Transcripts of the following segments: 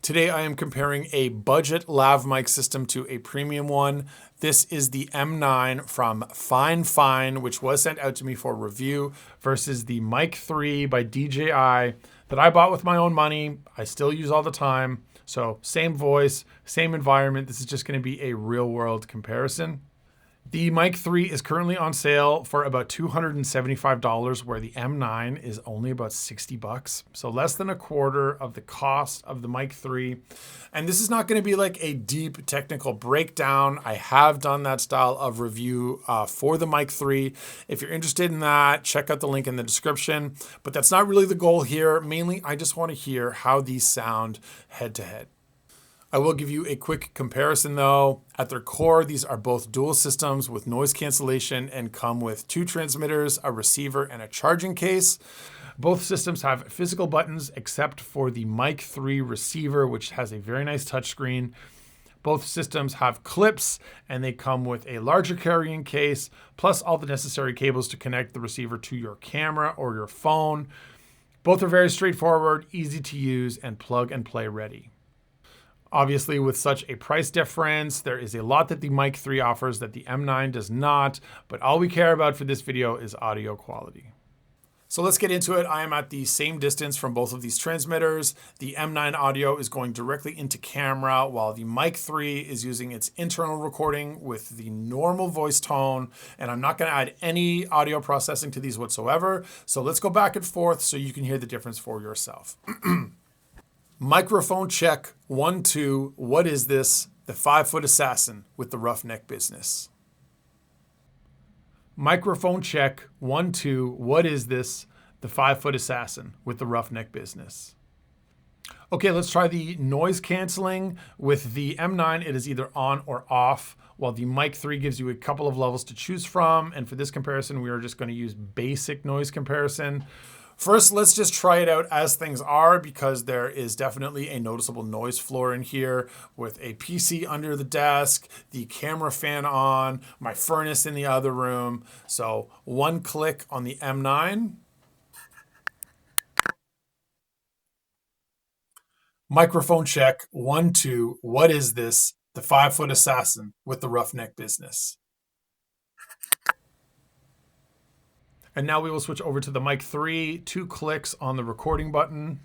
Today I am comparing a budget lav mic system to a premium one. This is the M9 from Fifine, which was sent out to me for review, versus the Mic 3 by DJI that I bought with my own money. I still use all the time. So same voice, same environment. This is just going to be a real world comparison. The Mic 3 is currently on sale for about $275, where the M9 is only about 60 bucks. So less than a quarter of the cost of the Mic 3. And this is not going to be like a deep technical breakdown. I have done that style of review for the Mic 3. If you're interested in that, check out the link in the description. But that's not really the goal here. Mainly, I just want to hear how these sound head to head. I will give you a quick comparison though. At their core, these are both dual systems with noise cancellation and come with 2 transmitters, a receiver, and a charging case. Both systems have physical buttons except for the Mic 3 receiver, which has a very nice touchscreen. Both systems have clips and they come with a larger carrying case, plus all the necessary cables to connect the receiver to your camera or your phone. Both are very straightforward, easy to use, and plug and play ready. Obviously, with such a price difference, there is a lot that the Mic 3 offers that the M9 does not, but all we care about for this video is audio quality. So let's get into it. I am at the same distance from both of these transmitters. The M9 audio is going directly into camera, while the Mic 3 is using its internal recording with the normal voice tone, and I'm not going to add any audio processing to these whatsoever. So let's go back and forth so you can hear the difference for yourself. Microphone check, 1, 2, what is this? The 5-foot assassin with the roughneck business. Microphone check, 1, 2, what is this? The 5-foot assassin with the roughneck business. Okay, let's try the noise canceling. With the M9, it is either on or off, while the Mic 3 gives you a couple of levels to choose from. And for this comparison, we are just going to use basic noise comparison. First, let's just try it out as things are, because there is definitely a noticeable noise floor in here with a PC under the desk, the camera fan on, my furnace in the other room. So 1 click on the M9. Microphone check, 1, 2, what is this? The 5-foot assassin with the roughneck business. And now we will switch over to the Mic 3, 2 clicks on the recording button.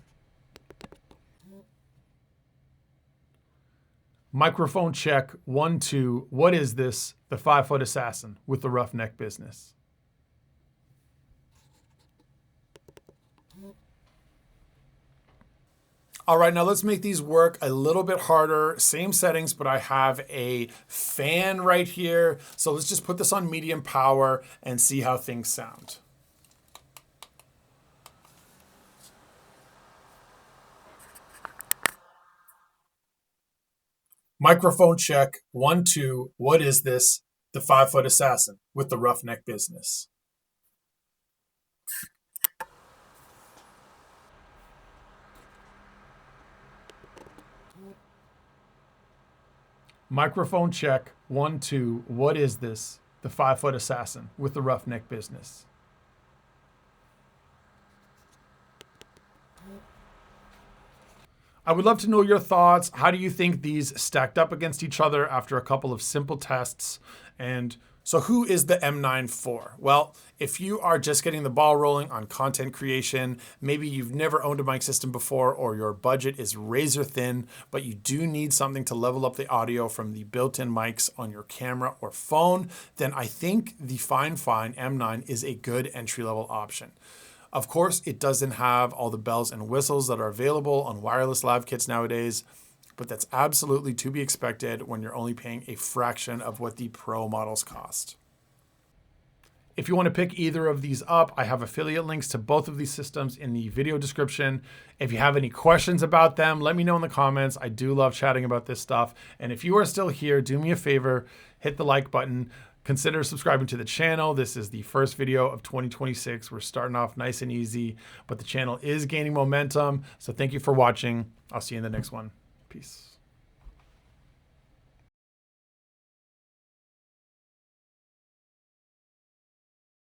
Microphone check, 1, 2, what is this? The 5-foot assassin with the roughneck business. All right, now let's make these work a little bit harder. Same settings, but I have a fan right here. So let's just put this on medium power and see how things sound. Microphone check, 1, 2, what is this? The 5-foot assassin with the roughneck business. Microphone check, 1, 2, what is this? The 5-foot assassin with the roughneck business. I would love to know your thoughts. How do you think these stacked up against each other after a couple of simple tests? And so who is the M9 for? Well, if you are just getting the ball rolling on content creation, maybe you've never owned a mic system before, or your budget is razor thin, but you do need something to level up the audio from the built-in mics on your camera or phone, then I think the Fifine M9 is a good entry-level option. Of course, it doesn't have all the bells and whistles that are available on wireless lav kits nowadays, but that's absolutely to be expected when you're only paying a fraction of what the Pro models cost. If you want to pick either of these up, I have affiliate links to both of these systems in the video description. If you have any questions about them, let me know in the comments. I do love chatting about this stuff. And if you are still here, do me a favor, hit the like button. Consider subscribing to the channel. This is the first video of 2026. We're starting off nice and easy, but the channel is gaining momentum. So thank you for watching. I'll see you in the next one. Peace.